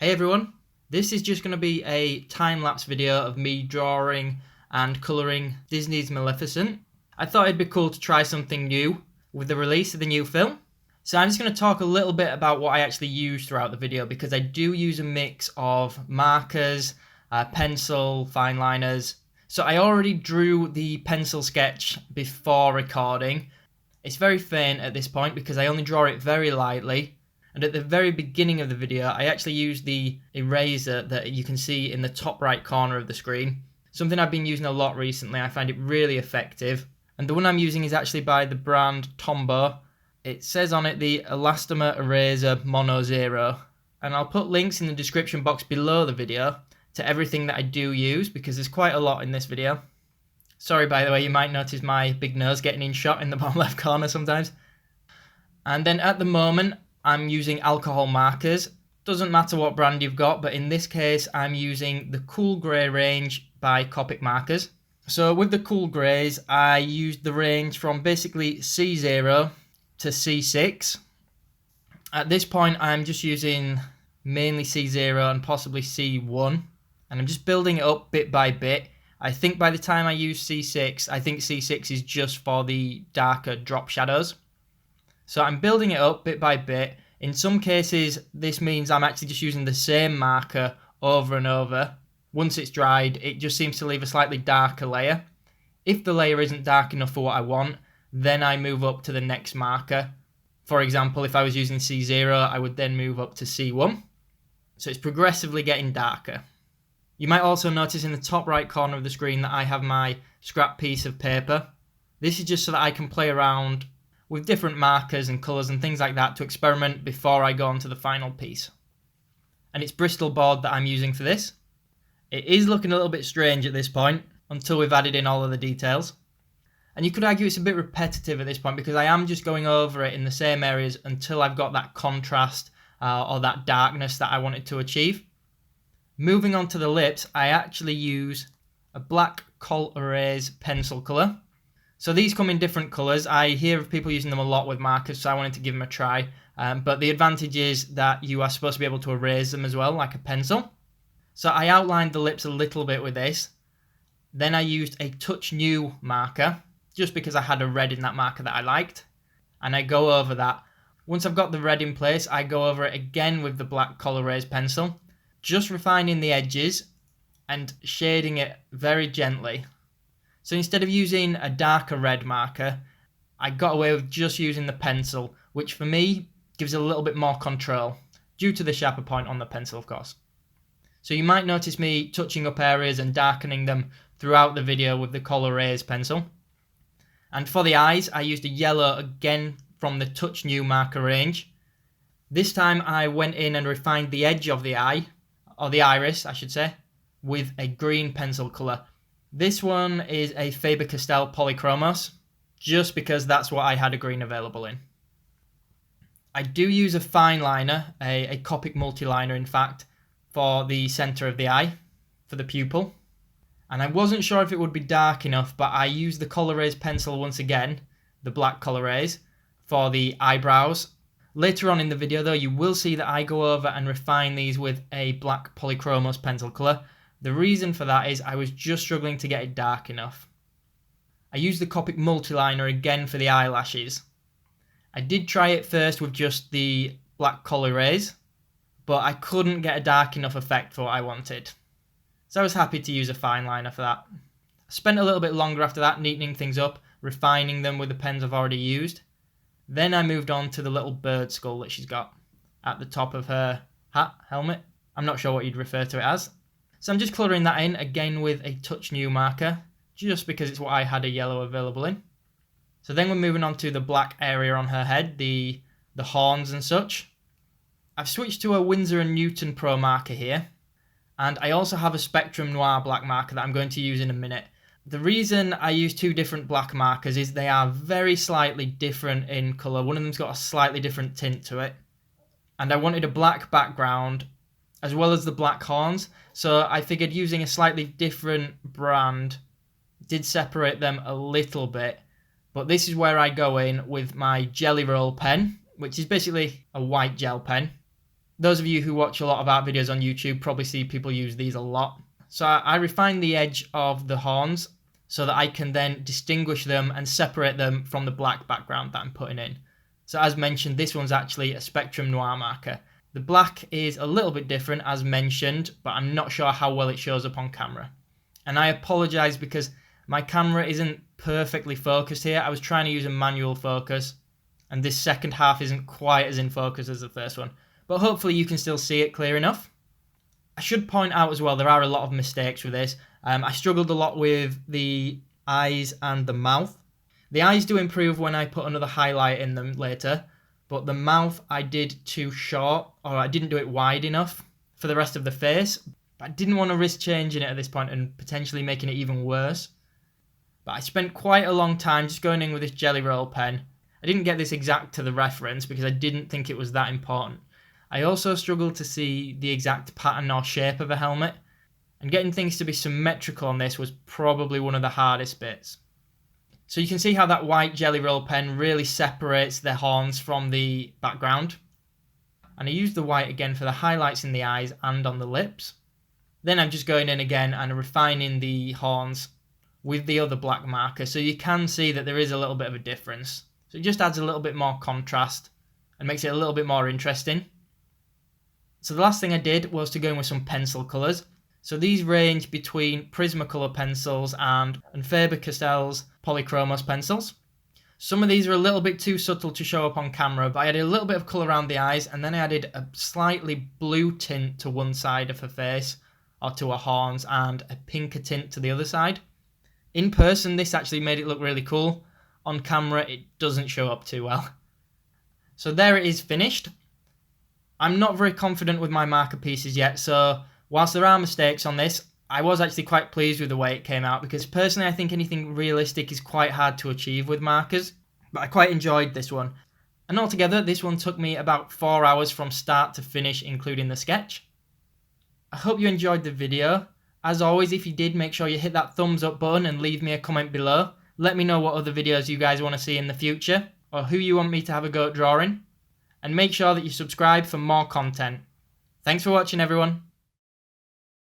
Hey everyone, this is just going to be a time-lapse video of me drawing and colouring Disney's Maleficent. I thought it'd be cool to try something new with the release of the new film. So I'm just going to talk a little bit about what I actually use throughout the video, because I do use a mix of markers, pencil, fine liners. So I already drew the pencil sketch before recording. It's very faint at this point because I only draw it very lightly. And at the very beginning of the video, I actually used the eraser that you can see in the top right corner of the screen. Something I've been using a lot recently. I find it really effective. And the one I'm using is actually by the brand Tombow. It says on it the Elastomer Eraser Mono Zero. And I'll put links in the description box below the video to everything that I do use, because there's quite a lot in this video. Sorry, by the way, you might notice my big nose getting in shot in the bottom left corner sometimes. And then at the moment, I'm using alcohol markers. Doesn't matter what brand you've got, but in this case I'm using the Cool Grey range by Copic markers. So with the Cool Greys, I used the range from basically C0 to C6. At this point I'm just using mainly C0 and possibly C1, and I'm just building it up bit by bit. I think by the time I use C6, I think C6 is just for the darker drop shadows. So I'm building it up bit by bit. In some cases, this means I'm actually just using the same marker over and over. Once it's dried, it just seems to leave a slightly darker layer. If the layer isn't dark enough for what I want, then I move up to the next marker. For example, if I was using C0, I would then move up to C1. So it's progressively getting darker. You might also notice in the top right corner of the screen that I have my scrap piece of paper. This is just so that I can play around with different markers and colours and things like that to experiment before I go on to the final piece. And it's Bristol board that I'm using for this. It is looking a little bit strange at this point, until we've added in all of the details. And you could argue it's a bit repetitive at this point, because I am just going over it in the same areas until I've got that contrast or that darkness that I wanted to achieve. Moving on to the lips, I actually use a black Colt Erase pencil colour. So these come in different colours. I hear of people using them a lot with markers, so I wanted to give them a try. But the advantage is that you are supposed to be able to erase them as well, like a pencil. So I outlined the lips a little bit with this. Then I used a TouchNew marker, just because I had a red in that marker that I liked. And I go over that. Once I've got the red in place, I go over it again with the black Colt Erase pencil, just refining the edges and shading it very gently. So instead of using a darker red marker, I got away with just using the pencil, which for me gives a little bit more control, due to the sharper point on the pencil, of course. So you might notice me touching up areas and darkening them throughout the video with the Colt Erase pencil. And for the eyes, I used a yellow again from the TouchNew marker range. This time I went in and refined the edge of the eye, or the iris I should say, with a green pencil colour. This one is a Faber-Castell Polychromos, just because that's what I had a green available in. I do use a fine liner, a Copic multi-liner in fact, for the centre of the eye, for the pupil. And I wasn't sure if it would be dark enough, but I used the Colt Erase pencil once again, the black Colt Erase, for the eyebrows. Later on in the video though, you will see that I go over and refine these with a black Polychromos pencil colour. The reason for that is I was just struggling to get it dark enough. I used the Copic multi-liner again for the eyelashes. I did try it first with just the black Colt Erase, but I couldn't get a dark enough effect for what I wanted. So I was happy to use a fine liner for that. I spent a little bit longer after that, neatening things up, refining them with the pens I've already used. Then I moved on to the little bird skull that she's got at the top of her hat, helmet. I'm not sure what you'd refer to it as. So I'm just colouring that in, again with a TouchNew marker, just because it's what I had a yellow available in. So then we're moving on to the black area on her head, the horns and such. I've switched to a Winsor Newton Pro marker here, and I also have a Spectrum Noir black marker that I'm going to use in a minute. The reason I use two different black markers is they are very slightly different in colour. One of them's got a slightly different tint to it. And I wanted a black background as well as the black horns, so I figured using a slightly different brand did separate them a little bit. But this is where I go in with my Jelly Roll pen, which is basically a white gel pen. Those of you who watch a lot of art videos on YouTube probably see people use these a lot. So I refine the edge of the horns so that I can then distinguish them and separate them from the black background that I'm putting in. So as mentioned, this one's actually a Spectrum Noir marker. The black is a little bit different as mentioned, but I'm not sure how well it shows up on camera. And I apologise because my camera isn't perfectly focused here. I was trying to use a manual focus, and this second half isn't quite as in focus as the first one. But hopefully you can still see it clear enough. I should point out as well, there are a lot of mistakes with this. I struggled a lot with the eyes and the mouth. The eyes do improve when I put another highlight in them later, but the mouth I did too short, or I didn't do it wide enough for the rest of the face. But I didn't want to risk changing it at this point and potentially making it even worse. But I spent quite a long time just going in with this Jelly Roll pen. I didn't get this exact to the reference because I didn't think it was that important. I also struggled to see the exact pattern or shape of a helmet, and getting things to be symmetrical on this was probably one of the hardest bits. So you can see how that white Jelly Roll pen really separates the horns from the background. And I used the white again for the highlights in the eyes and on the lips. Then I'm just going in again and refining the horns with the other black marker, so you can see that there is a little bit of a difference. So it just adds a little bit more contrast and makes it a little bit more interesting. So the last thing I did was to go in with some pencil colours. So these range between Prismacolor pencils and Faber-Castell's Polychromos pencils. Some of these are a little bit too subtle to show up on camera, but I added a little bit of colour around the eyes, and then I added a slightly blue tint to one side of her face, or to her horns, and a pinker tint to the other side. In person, this actually made it look really cool. On camera, it doesn't show up too well. So there it is finished. I'm not very confident with my marker pieces yet, so whilst there are mistakes on this, I was actually quite pleased with the way it came out, because personally I think anything realistic is quite hard to achieve with markers, but I quite enjoyed this one. And altogether, this one took me about 4 hours from start to finish, including the sketch. I hope you enjoyed the video. As always, if you did, make sure you hit that thumbs up button and leave me a comment below. Let me know what other videos you guys want to see in the future, or who you want me to have a go at drawing. And make sure that you subscribe for more content. Thanks for watching, everyone.